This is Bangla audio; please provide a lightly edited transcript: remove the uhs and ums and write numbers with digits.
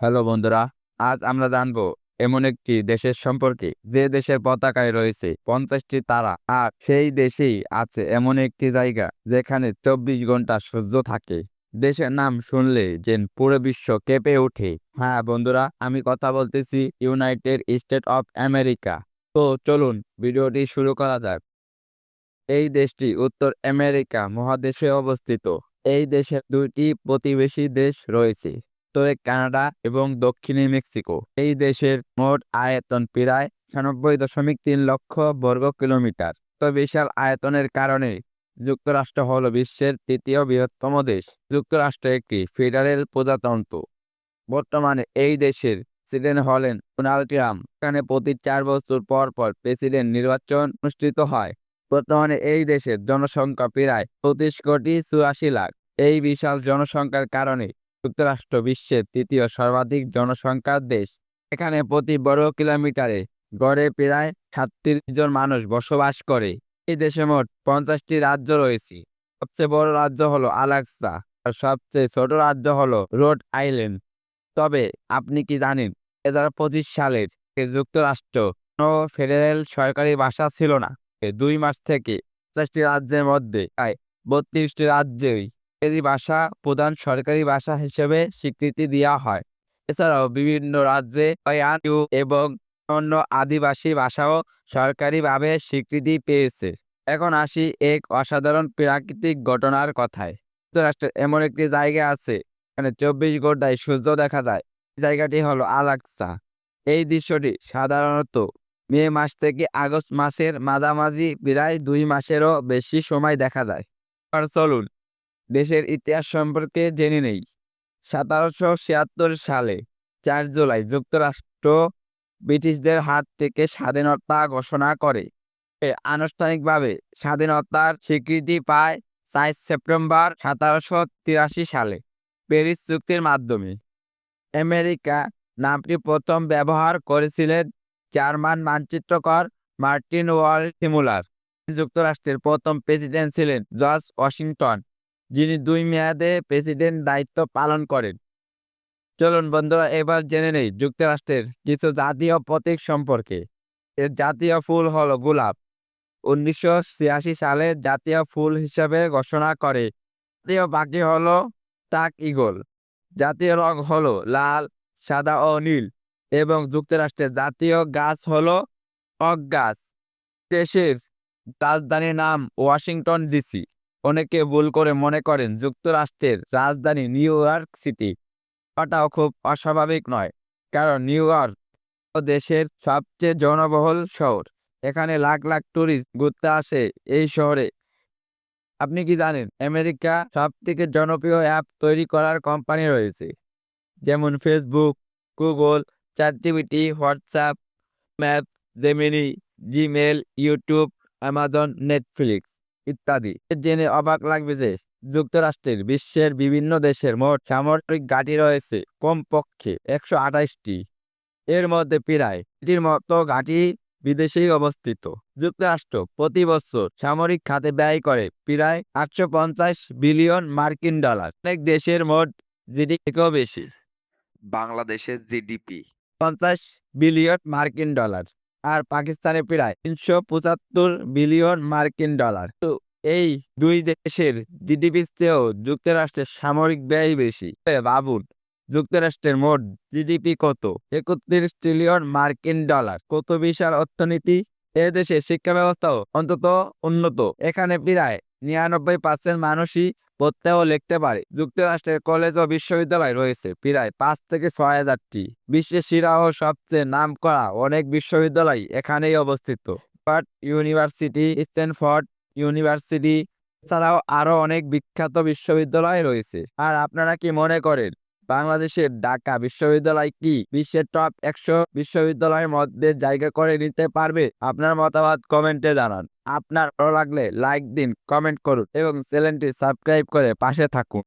হ্যালো বন্ধুরা, আজ আমরা জানবো এমন একটি দেশের সম্পর্কে যে দেশের পতাকায় রয়েছে 50টি তারা, আর সেই দেশেই আছে এমন একটি জায়গা যেখানে 24 ঘন্টা সূর্য থাকে। দেশের নাম শুনলে যেন পুরো বিশ্ব কেঁপে ওঠে। হ্যাঁ বন্ধুরা, আমি কথা বলতেছি ইউনাইটেড স্টেট অফ আমেরিকা। তো চলুন ভিডিওটি শুরু করা যাক। এই দেশটি উত্তর আমেরিকা মহাদেশে অবস্থিত। এই দেশের দুইটি প্রতিবেশী দেশ রয়েছে, উত্তরে কানাডা এবং দক্ষিণে মেক্সিকো। এই দেশের মোট আয়তন প্রায় 96.3 লক্ষ বর্গ কিলোমিটার। তো বিশাল আয়তনের কারণে যুক্তরাষ্ট্র হল বিশ্বের তৃতীয় বৃহত্তম দেশ। যুক্তরাষ্ট্র একটি ফেডারেল প্রজাতন্ত্র। বর্তমানে এই দেশের প্রেসিডেন্ট হলেন ডোনাল্ড ট্রাম্প। এখানে প্রতি 4 বছর পর পর প্রেসিডেন্ট নির্বাচন অনুষ্ঠিত হয়। বর্তমানে এই দেশের জনসংখ্যা প্রায় 25,84,00,000। এই বিশাল জনসংখ্যার কারণে যুক্তরাষ্ট্র বিশ্বের তৃতীয় সর্বাধিক জনসংখ্যার দেশ। এখানে প্রতি বর্গ কিলোমিটারে গড়ে প্রায় 37 জন মানুষ বসবাস করে। এই দেশে মোট 50টি রাজ্য রয়েছে। সবচেয়ে বড় রাজ্য হলো আলাস্কা, আর সবচেয়ে ছোট রাজ্য হলো রোড আইল্যান্ড। তবে আপনি কি জানেন 2025 সালের যুক্তরাষ্ট্র কোনো ফেডারেল সরকারি ভাষা ছিল না। 2 মাস থেকে 50টি রাজ্যের মধ্যে প্রায় 32টি রাজ্যেই ইংরেজি ভাষা প্রধান সরকারি ভাষা হিসেবে স্বীকৃতি দেওয়া হয়। এছাড়াও বিভিন্ন রাজ্যে আইনু এবং অন্য আদিবাসী ভাষাও সরকারিভাবে স্বীকৃতি পেয়েছে। এখন আসি এক অসাধারণ প্রাকৃতিক ঘটনার কথায়। যুক্তরাষ্ট্রের এমন একটি জায়গা আছে এখানে 24 ঘন্টায় সূর্য দেখা যায়। জায়গাটি হলো আলাস্কা। এই দৃশ্যটি সাধারণত মে মাস থেকে আগস্ট মাসের মাঝামাঝি প্রায় 2 মাসেরও বেশি সময় দেখা যায়। আর চলুন দেশের ইতিহাস সম্পর্কে জেনে নেই। 1776 সালে 4 জুলাই যুক্তরাষ্ট্র ব্রিটিশদের হাত থেকে স্বাধীনতা ঘোষণা করে। আনুষ্ঠানিকভাবে স্বাধীনতার স্বীকৃতি পায় 4 সেপ্টেম্বর 1783 সালে প্যারিস চুক্তির মাধ্যমে। আমেরিকা নামটি প্রথম ব্যবহার করেছিলেন জার্মান মানচিত্রকার মার্টিন ওয়ালড। যুক্তরাষ্ট্রের প্রথম প্রেসিডেন্ট ছিলেন জর্জ ওয়াশিংটন, যিনি 2 মেয়াদে প্রেসিডেন্ট দায়িত্ব পালন করেন। চলুন বন্ধুরা, এবার জেনে নেই যুক্তরাষ্ট্রের কিছু জাতীয় প্রতীক সম্পর্কে। এর জাতীয় ফুল হলো গোলাপ। 1986 সালে জাতীয় ফুল হিসাবে ঘোষণা করে। জাতীয় পাখি হলো টাক ঈগল। জাতীয় রং হলো লাল, সাদা ও নীল। এবং যুক্তরাষ্ট্রের জাতীয় গাছ হলো ওক গাছ। দেশের রাজধানীর নাম ওয়াশিংটন ডিসি। অনেকে ভুল করে মনে করেন যুক্তরাষ্ট্রের রাজধানী নিউ ইয়র্ক সিটি। ওটাও খুব অস্বাভাবিক নয়, কারণ নিউ ইয়র্ক দেশের সবচেয়ে জনবহুল শহর। এখানে লাখ লাখ টুরিস্ট ঘুরতে আসে এই শহরে। আপনি কি জানেন আমেরিকা সবথেকে জনপ্রিয় অ্যাপ তৈরি করার কোম্পানি রয়েছে, যেমন Facebook, Google, ChatGPT, WhatsApp, map, Gemini, Gmail, YouTube, Amazon, Netflix ইত্যাদি। জেনে অবাক লাগবে যে যুক্তরাষ্ট্রের বিশ্বের বিভিন্ন দেশের মোট সামরিক ঘাঁটি রয়েছে কমপক্ষে 128টি। এর মধ্যে প্রায় এটির মতো ঘাঁটি বিদেশেই অবস্থিত। যুক্তরাষ্ট্র প্রতি বছর সামরিক খাতে ব্যয় করে প্রায় 850 বিলিয়ন মার্কিন ডলার। অনেক দেশের মোট জিডিপি থেকেও বেশি। বাংলাদেশের জিডিপি 50 বিলিয়ন মার্কিন ডলার। আর পাকিস্তানে প্রায় 375 বিলিয়ন মার্কিন ডলার। তো এই দুই দেশের জিডিপির চেয়েও যুক্তরাষ্ট্রের সামরিক ব্যয় বেশি। ভাবুন যুক্তরাষ্ট্রের মোট জিডিপি কত, 31 ট্রিলিয়ন মার্কিন ডলার। কত বিশাল অর্থনীতি। এ দেশের শিক্ষা ব্যবস্থাও অন্তত উন্নত। এখানে প্রায় 99% মানুষই পড়তে ও লিখতে পারে। যুক্তরাষ্ট্রের কলেজ ও বিশ্ববিদ্যালয় রয়েছে প্রায় 5 থেকে 6,000টি। বিশ্বের সেরা ও সবচেয়ে নামকরা অনেক বিশ্ববিদ্যালয় এখানেই অবস্থিত। বাট ইউনিভার্সিটি, স্ট্যানফোর্ড ইউনিভার্সিটি ছাড়াও আরও অনেক বিখ্যাত বিশ্ববিদ্যালয় রয়েছে। আর আপনারা কি মনে করেন বাংলাদেশের ঢাকা বিশ্ববিদ্যালয় কি বিশ্বের টপ 100 বিশ্ববিদ্যালয়ের মধ্যে জায়গা করে নিতে পারবে? আপনার মতামত কমেন্টে জানান। আপনার ভালো লাগলে লাইক দিন, কমেন্ট করুন এবং চ্যানেলটি সাবস্ক্রাইব করে পাশে থাকুন।